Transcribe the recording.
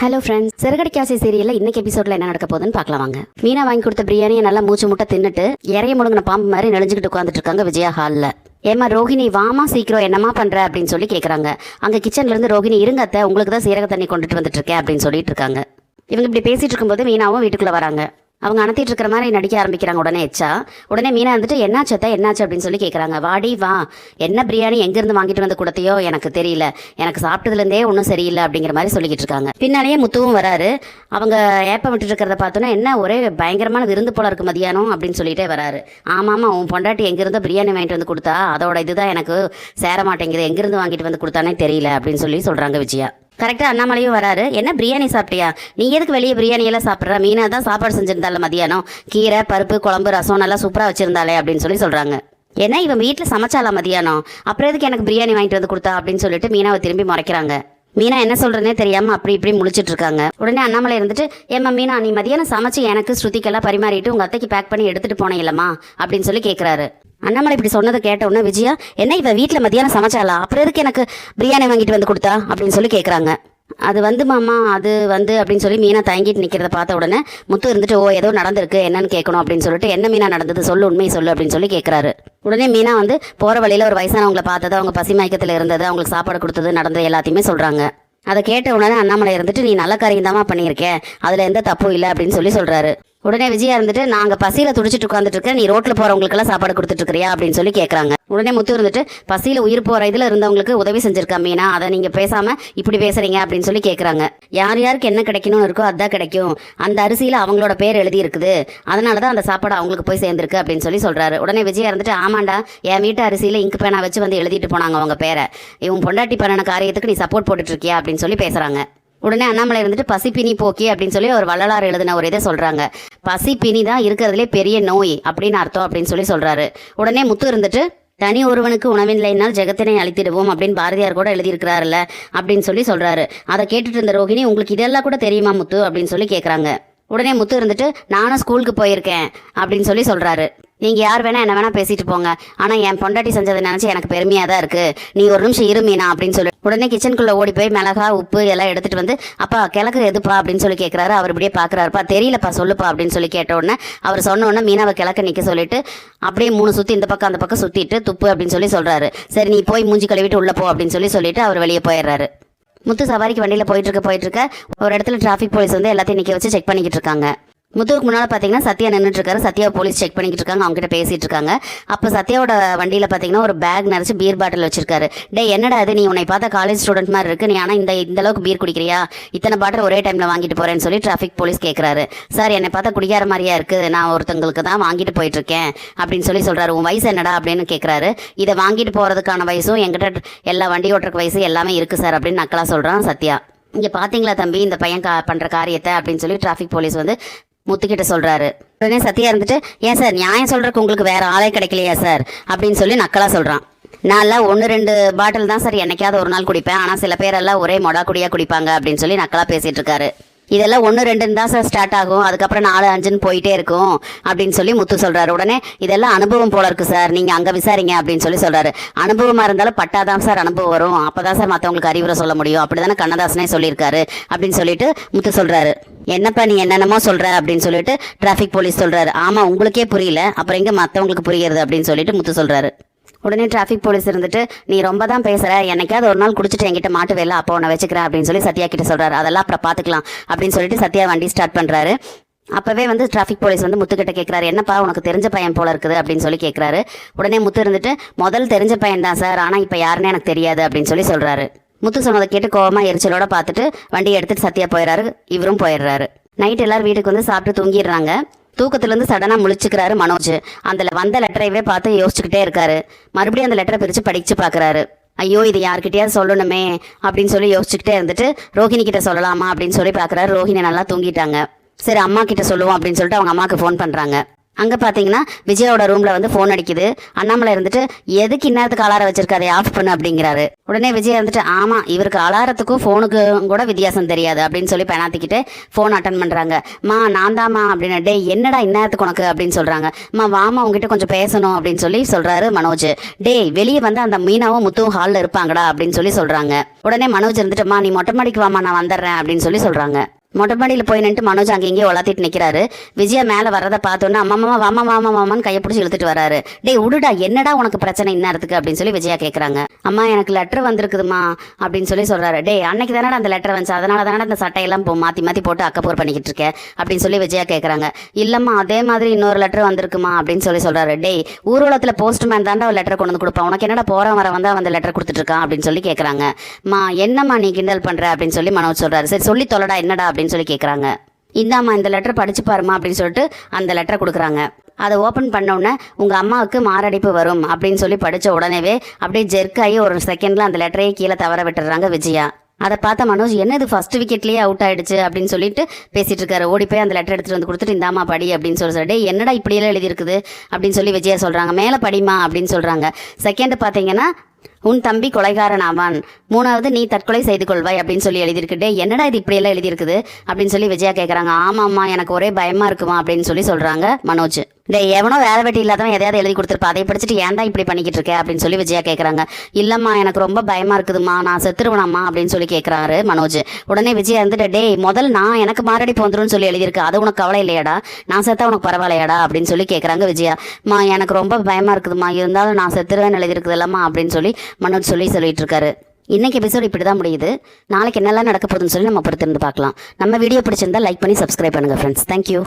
Hello friends, சிறகடி Kashi சீரியல்ல இன்னைக்கு எபிசோட்ல என்ன நடக்க போகுதுன்னு பார்க்கலாம் வாங்க. மீனா வாங்கி கொடுத்த பிரியாணியை நல்லா மூச்சு முட்டை தின்னுட்டு இறைய முழுங்கின பாம்பு மாதிரி நெளிஞ்சுக்கிட்டு உட்காந்துட்டு இருக்காங்க விஜயா ஹாலில். ஏமா ரோஹிணி வாமா சீக்கிரம் என்னமா பண்ற அப்படின்னு சொல்லி கேட்குறாங்க. அங்கே கிச்சன்ல இருந்து ரோஹிணி இருங்க அத்தை, உங்களுக்கு தான் சீரக தண்ணி கொண்டுட்டு வந்துட்டு இருக்கேன் அப்படின்னு சொல்லிட்டு இருக்காங்க. இவங்க இப்படி பேசிட்டு இருக்கும்போது மீனாவும் வீட்டுக்குள்ள வராங்க. அவங்க அனுத்திட்டு இருக்கிற மாதிரி நடிக்க ஆரம்பிக்கிறாங்க. உடனே மீனா வந்துட்டு என்னாச்சு என்னாச்சு அப்படின்னு சொல்லி கேட்குறாங்க. வாடி வா, என்ன பிரியாணி எங்கேருந்து வாங்கிட்டு வந்து கொடுத்தையோ எனக்கு தெரியல, எனக்கு சாப்பிட்டதுலேருந்தே ஒன்றும் சரியில்லை அப்படிங்கிற மாதிரி சொல்லிக்கிட்டு இருக்காங்க. பின்னாலேயே முத்துவும் வராரு. அவங்க ஏப்ப விட்டுட்டு இருக்கிறத பார்த்தோன்னா என்ன ஒரே பயங்கரமான விருந்து போல இருக்கு மதியானம் அப்படின்னு சொல்லிட்டே வராரு. ஆமாம், உன் பொண்டாட்டி எங்கேருந்தோ பிரியாணி வாங்கிட்டு வந்து கொடுத்தா, அதோட இதுதான் எனக்கு சேர மாட்டேங்குது, எங்கேருந்து வாங்கிட்டு வந்து கொடுத்தானே தெரியல அப்படின்னு சொல்லி சொல்கிறாங்க விஜயா. கரெக்டாக அண்ணாமலையும் வராரு. என்ன பிரியாணி சாப்பிட்டியா, நீ எதுக்கு வெளியே பிரியாணியெல்லாம் சாப்பிட்ற, மீனா தான் சாப்பாடு செஞ்சிருந்தால மதியானம், கீரை பருப்பு குழம்பு ரசம் நல்லா சூப்பராக வச்சிருந்தாலே அப்படின்னு சொல்லி சொல்கிறாங்க. ஏன்னா இவன் வீட்டில் சமைச்சாலா மதியானம், அப்புறம் எதுக்கு எனக்கு பிரியாணி வாங்கிட்டு வந்து கொடுத்தா அப்படின்னு சொல்லிட்டு மீனாவை திரும்பி முறைக்கிறாங்க. மீனா என்ன சொல்றதுனே தெரியாம அப்படி இப்படி முழிச்சிட்டு இருக்காங்க. உடனே அண்ணாமலை இருந்துட்டு, ஏமா மீனா, நீ மதியானம் சமைச்சு எனக்கு ஸ்ருதிக்கெல்லாம் பரிமாறிட்டு உங்க அத்தைக்கு பேக் பண்ணி எடுத்துட்டு போனேன் இல்லம்மா அப்படின்னு சொல்லி கேட்கிறாரு. அண்ணாமலை இப்படி சொன்னதை கேட்ட உடனே விஜயா, என்ன இவ வீட்டில் மதியானம் சமைச்சாலா, அப்புறம் எதுக்கு எனக்கு பிரியாணி வாங்கிட்டு வந்து கொடுத்தா அப்படின்னு சொல்லி கேட்குறாங்க. அது வந்து மாமா, அது வந்து அப்படின்னு சொல்லி மீனா தயங்கிட்டு நிற்கிறத பார்த்த உடனே முத்து இருந்துட்டு, ஓ ஏதோ நடந்திருக்கு என்னன்னு கேட்கணும் அப்படின்னு சொல்லிட்டு, என்ன மீனா நடந்தது சொல்லு, உண்மையை சொல்லு அப்படின்னு சொல்லி கேட்குறாரு. உடனே மீனா வந்து போகிற வழியில் ஒரு வயசானவங்களை பார்த்தது, அவங்க பசி மயக்கத்தில் இருந்தது, அவங்களுக்கு சாப்பாடு கொடுத்தது, நடந்தது எல்லாத்தையுமே சொல்கிறாங்க. அதை கேட்ட உடனே அண்ணாமலை இருந்துட்டு, நீ நல்ல காரியம் தாமா பண்ணியிருக்கேன், அதில் எந்த தப்பும் இல்லை அப்படின்னு சொல்லி சொல்கிறாரு. உடனே விஜயா இருந்துட்டு, நாங்கள் பசியில் துடிச்சிட்டு உட்காந்துட்டு இருக்கேன், நீ ரோட்டில் போகிறவங்களுக்கெல்லாம் சாப்பாடு கொடுத்துட்டு இருக்கிறியா அப்படின்னு சொல்லி கேட்குறாங்க. உடனே முத்து இருந்துட்டு, பசியில் உயிர் போகிற இதில் இருந்தவங்களுக்கு உதவி செஞ்சிருக்கா மீனா, அதை நீங்கள் பேசாமல் இப்படி பேசுறீங்க அப்படின்னு சொல்லி கேட்குறாங்க. யார் யாருக்கு என்ன கிடைக்கணும்னு இருக்கோ அதான் கிடைக்கும், அந்த அரிசியில் அவங்களோட பேர் எழுதி இருக்குது, அதனால தான் அந்த சாப்பாடு அவங்களுக்கு போய் சேர்ந்துருக்கு அப்படின்னு சொல்லி சொல்கிறாரு. உடனே விஜயா இருந்துட்டு, ஆமாண்டா, என் வீட்டு அரிசியில் இங்கு பேனா வச்சு வந்து எழுதிட்டு போனாங்க அவங்க பேரை, இவன் பொண்டாட்டி பண்ணன காரியத்துக்கு நீ சப்போர்ட் போட்டுட்டு இருக்கியா அப்படின்னு சொல்லி பேசுகிறாங்க. உடனே அண்ணாமலை இருந்துட்டு, பசிப்பினி போக்கி அப்படின்னு சொல்லி ஒரு வள்ளலார் எழுதின ஒரு இதை சொல்கிறாங்க. பசிப்பினி தான் இருக்கிறதுலே பெரிய நோய் அப்படின்னு அர்த்தம் அப்படின்னு சொல்லி சொல்கிறாரு. உடனே முத்து இருந்துட்டு, தனி ஒருவனுக்கு உணவில்லைனால் ஜெகத்தினை அழித்திடுவோம் அப்படின்னு பாரதியார் கூட எழுதியிருக்கிறாருல்ல அப்படின்னு சொல்லி சொல்கிறாரு. அதை கேட்டுட்டு இருந்த ரோஹிணி, உங்களுக்கு இதெல்லாம் கூட தெரியுமா முத்து அப்படின்னு சொல்லி கேட்குறாங்க. உடனே முத்து இருந்துட்டு, நானும் ஸ்கூலுக்கு போயிருக்கேன் அப்படின்னு சொல்லி சொல்கிறாரு. நீங்கள் யார் வேணால் என்ன வேணால் பேசிட்டு போங்க, ஆனால் என் பொண்டாட்டி செஞ்சதை நினச்சி எனக்கு பெருமையாக தான் இருக்குது, நீ ஒரு நிமிஷம் இருமீனா அப்படின்னு சொல்லி உடனே கிச்சனுக்குள்ளே ஓடி போய் மிளகா உப்பு எல்லாம் எடுத்துகிட்டு வந்து, அப்பா கிழக்கு எதுப்பா அப்படின்னு சொல்லி கேட்குறாரு. அவர் இப்படியே பார்க்குறாருப்பா, தெரியலப்பா சொல்லுப்பா அப்படின்னு சொல்லி கேட்ட உடனே அவர் சொன்ன உடனே மீனாவை கிழக்க நிற்க சொல்லிட்டு அப்படியே 3 சுற்றி இந்த பக்கம் அந்த பக்கம் சுற்றிட்டு துப்பு அப்படின்னு சொல்லி சொல்கிறாரு. சரி நீ போய் மூஞ்சி கழுவிட்டு உள்ளே போ அப்படின்னு சொல்லிட்டு அவர் வெளியே போயிடுறாரு. முத்து சவாரிக்கு வண்டியில் போயிட்டு இருக்க ஒரு இடத்துல டிராஃபிக் போலீஸ் வந்து எல்லாத்தையும் நிற்க வச்சு செக் பண்ணிக்கிட்டு இருக்காங்க. முத்துவுக்கு முன்னால் பார்த்தீங்கன்னா சத்யா நின்றுட்டு இருக்காரு. சத்யா போலீஸ் செக் பண்ணிக்கிட்டு இருக்காங்க, அவங்க கிட்ட பேசிட்டு இருக்காங்க. அப்போ சத்யாவோட வண்டியில் பார்த்தீங்கன்னா ஒரு பேக் நிறைச்சு பீர் பாட்டில் வச்சிருக்காரு. டே என்னடா அது, நீ உன்னை பார்த்தா காலேஜ் ஸ்டூடெண்ட் மாதிரி இருக்கு, நீ ஆனால் இந்த அளவுக்கு பீர் குடிக்கிறியா, இத்தனை பாட்டில் ஒரே டைமில் வாங்கிட்டு போறேன்னு சொல்லி டிராஃபிக் போலீஸ் கேட்குறாரு. சார் என்னை பார்த்தா குடிக்கார மாதிரியா இருக்குது, நான் ஒருத்தங்களுக்கு தான் வாங்கிட்டு போயிட்டு இருக்கேன் அப்படின்னு சொல்லி சொல்றாரு. உன் வயசு என்னடா அப்படின்னு கேட்குறாரு. இதை வாங்கிட்டு போகிறதுக்கான வயசும் என்கிட்ட எல்லா வண்டி ஓட்டுற வயசு எல்லாமே இருக்குது சார் அப்படின்னு நக்கலா சொல்கிறான் சத்யா. இங்கே பார்த்தீங்களா தம்பி இந்த பையன் பண்ணுற காரியத்தை அப்படின்னு சொல்லி டிராஃபிக் போலீஸ் வந்து முத்துக்கிட்ட சொல்றாரு. உடனே சத்யா இருந்துட்டு, ஏன் சார் நியாயம் சொல்றதுக்கு உங்களுக்கு வேற ஆளே கிடைக்கலையா சார் அப்படின்னு சொல்லி நக்கலா சொல்றான். நான்லாம் 1-2 பாட்டில் தான் சார் என்னைக்காவது ஒரு நாள் குடிப்பேன், ஆனால் சில பேரெல்லாம் ஒரே மொடா குடியா குடிப்பாங்க அப்படின்னு சொல்லி நக்கலா பேசிட்டு இருக்காரு. இதெல்லாம் 1-2 தான் சார் ஸ்டார்ட் ஆகும், அதுக்கப்புறம் 4-5 போயிட்டே இருக்கும் அப்படின்னு சொல்லி முத்து சொல்றாரு. உடனே இதெல்லாம் அனுபவம் போல இருக்கு சார், நீங்க அங்க விசாரிங்க அப்படின்னு சொல்லி சொல்றாரு. அனுபவமா இருந்தாலும் பட்டாதான் சார் அனுபவம் வரும், அப்பதான் சார் மற்றவங்களுக்கு அறிவுரை சொல்ல முடியும், அப்படிதானே கண்ணதாசனே சொல்லியிருக்காரு அப்படின்னு சொல்லிட்டு முத்து சொல்றாரு. என்னப்பா நீ என்னென்னமோ சொல்ற அப்படின்னு சொல்லிட்டு டிராஃபிக் போலீஸ் சொல்றாரு. ஆமா உங்களுக்கே புரியல, அப்புறம் எங்க மற்றவங்களுக்கு புரியுறது அப்படின்னு சொல்லிட்டு முத்து சொல்றாரு. உடனே டிராஃபிக் போலீஸ் இருந்துட்டு, நீ ரொம்ப தான் பேசுற, என்னைக்காவது ஒரு நாள் குடிச்சிட்டு என்கிட்ட மாட்டுவேல, அப்போ உன்னை வச்சுக்கிறேன் அப்படின்னு சொல்லி சத்யா கிட்ட சொல்றாரு. அதெல்லாம் அப்புறம் பார்த்துக்கலாம் அப்படின்னு சொல்லிட்டு சத்யா வண்டி ஸ்டார்ட் பண்றாரு. அப்பவே வந்து டிராஃபிக் போலீஸ் வந்து முத்துக்கிட்ட கேட்குறாரு, என்னப்பா உனக்கு தெரிஞ்ச பையன் போல இருக்குது அப்படின்னு சொல்லி கேட்குறாரு. உடனே முத்து இருந்துட்டு, முதல் தெரிஞ்ச பையன் தான் சார், ஆனால் இப்போ யாருன்னு எனக்கு தெரியாது அப்படின்னு சொல்லி சொல்றாரு. முத்து சொன்னதை கேட்டு கோவமா எரிச்சலோட பார்த்துட்டு வண்டியை எடுத்துட்டு சத்யா போயிடுறாரு, இவரும் போயிடுறாரு. நைட் எல்லாரும் வீட்டுக்கு வந்து சாப்பிட்டு தூங்கிடுறாங்க. தூக்கத்துலேருந்து சடனாக முழிச்சுக்கிறாரு மனோஜ். அந்த வந்த லெட்டரைவே பார்த்து யோசிச்சுக்கிட்டே இருக்காரு. மறுபடியும் அந்த லெட்டரை பிரித்து படிச்சு பார்க்குறாரு. ஐயோ இது யார்கிட்டயாவது சொல்லணுமே அப்படின்னு சொல்லி யோசிச்சுக்கிட்டே இருந்துட்டு, ரோஹிணி கிட்ட சொல்லலாமா அப்படின்னு சொல்லி பார்க்குறாரு. ரோஹிணி நல்லா தூங்கிட்டாங்க. சரி அம்மா கிட்ட சொல்லுவோம் அப்படின்னு சொல்லிட்டு அவங்க அம்மாவுக்கு ஃபோன் பண்ணுறாங்க. அங்கே பார்த்தீங்கன்னா விஜயாவோட ரூமில் வந்து ஃபோன் அடிக்குது. அண்ணாமலை இருந்துட்டு எதுக்கு இந்நேரத்துக்கு அலாரம் வச்சிருக்க, அதை ஆஃப் பண்ணு அப்படிங்கிறாரு. உடனே விஜய் இருந்துட்டு ஆமாம் இவருக்கு அலாரத்துக்கும் ஃபோனுக்கும் கூட வித்தியாசம் தெரியாது அப்படின்னு சொல்லி பெணாத்திக்கிட்டு ஃபோன் அட்டன் பண்ணுறாங்க. மா நான் தாம்மா அப்படின்னு. டே என்னடா இந்நேரத்துக்கு உனக்கு அப்படின்னு சொல்கிறாங்க. மா வாமா உங்ககிட்ட கொஞ்சம் பேசணும் அப்படின்னு சொல்லி சொல்கிறாரு மனோஜ். டே வெளியே வந்து அந்த மீனாவும் முத்துவும் ஹாலில் இருப்பாங்கடா அப்படின்னு சொல்லி சொல்கிறாங்க. உடனே மனோஜ் இருந்துட்டு மா நீ மொட்டை மாடிக்கு வாமா நான் வந்துடுறேன் அப்படின்னு சொல்லி சொல்கிறாங்க. மொட்டை மாடியில் போய் நின்று மனோஜ் அங்கே இங்கேயே வளர்த்திட்டு நிற்கிறாரு. விஜயா மேலே வரதை பார்த்தோன்னா அம்மா வாமா மாமா மாமான்னு கையை பிடிச்சி இழுத்துட்டு வராரு. டே உடுடா என்னடா உனக்கு பிரச்சனை இந்நேரத்துக்கு அப்படின்னு சொல்லி விஜயா கேட்குறாங்க. அம்மா எனக்கு லெட்டர் வந்திருக்குதுமா அப்படின்னு சொல்லி சொல்கிறாரு. டே அன்னைக்கு தானே அந்த லெட்டர் வந்துச்சு, அதனால தானே அந்த சட்டையெல்லாம் மாற்றி போட்டு அக்கப்போர் பண்ணிக்கிட்டு இருக்கேன் அப்படின்னு சொல்லி விஜயா கேட்குறாங்க. இல்லைம்மா அதே மாதிரி இன்னொரு லெட்டர் வந்திருக்குமா அப்படின்னு சொல்லி சொல்கிறாரு. டே ஊர்வலத்தில் போஸ்ட்மேன் தாண்டா ஒரு லெட்டர் கொண்டு வந்து கொடுப்பான், உனக்கு என்னடா போகிற வர வந்து அவன் லெட்டர் கொடுத்துட்டு இருக்கான் அப்படின்னு சொல்லி கேட்குறாங்க. மா என்னம்மா நீ கிண்டல் பண்ணுற அப்படின்னு சொல்லி மனோஜ் சொல்கிறாரு. சரி சொல்லி தொலைடா என்னடா அப்படின்னு சொல்லி கேட்குறாங்க. இந்தாம்மா இந்த லெட்டர் படிச்சு பாருமா அப்படின்னு சொல்லிட்டு அந்த லெட்டரை கொடுக்குறாங்க. அதை ஓப்பன் பண்ண உடனே உங்கள் அம்மாவுக்கு மாரடைப்பு வரும் அப்படின்னு சொல்லி படித்த உடனேவே அப்படியே ஜெர்க்காகி ஒரு செகண்டில் அந்த லெட்டரையே கீழே தவற விட்டுறாங்க விஜயா. அதை பார்த்த மனோஜ் என்னது ஃபர்ஸ்ட் விக்கெட்லேயே அவுட் ஆயிடுச்சு அப்படின்னு சொல்லிட்டு பேசிட்டு இருக்காரு. ஓடி போய் அந்த லெட்டர் எடுத்துகிட்டு வந்து கொடுத்துட்டு இந்தாமா படி அப்படின்னு சொல்லி சொல்லிட்டு என்னடா இப்படியெல்லாம் எழுதியிருக்குது அப்படின்னு சொல்லி விஜயா சொல்கிறாங்க. மேலே படிமா அப்படின்னு சொல்கிறாங்க. செகண்ட் பார்த்தீங்கன்னா உன் தம்பி கொலைகாரன் ஆவான், மூணாவது நீ தற்கொலை செய்து கொள்வாய் அப்படின்னு சொல்லி எழுதியிருக்குடே என்னடா இது இப்படியெல்லாம் எழுதியிருக்குது அப்படின்னு சொல்லி விஜயா கேட்குறாங்க. ஆமாம்மா எனக்கு ஒரே பயமா இருக்குமா அப்படின்னு சொல்லி சொல்கிறாங்க மனோஜ். டே எவனோ வேலை வெட்டி இல்லாதவன் எதையாவது எழுதி கொடுத்துருப்பா, அதை படிச்சுட்டு ஏன்டா இப்படி பண்ணிக்கிட்டு இருக்கேன் அப்படின்னு சொல்லி விஜயா கேட்குறாங்க. இல்லைம்மா எனக்கு ரொம்ப பயமா இருக்குதுமா, நான் செத்துருவனாம்மா அப்படின்னு சொல்லி கேட்குறாரு மனோஜ். உடனே விஜயா இருந்துட்டு டே முதல் நான் எனக்கு மாரடைப்பு வந்துருன்னு சொல்லி எழுதியிருக்கு, அது உனக்கு கவலை இல்லையாடா, நான் செத்தா உனக்கு பரவாயில்லையாடா அப்படின்னு சொல்லி கேட்குறாங்க விஜயா. மா எனக்கு ரொம்ப பயமா இருக்குதுமா, இருந்தாலும் நான் செத்துருவேன்னு எழுதியிருக்குது இல்லம்மா அப்படின்னு சொல்லி மனோஜ் சொல்லிட்டு இருக்காரு. இன்னைக்கு எபிசோட் இப்படி தான் முடியுது. நாளைக்கு என்னெல்லாம் நடக்க போகுதுன்னு சொல்லி நம்ம பொறுத்திருந்து பார்க்கலாம். நம்ம வீடியோ பிடிச்சிருந்தா லைக் பண்ணி சப்ஸ்கிரைப் பண்ணுங்க ஃப்ரெண்ட்ஸ். தேங்க்யூ.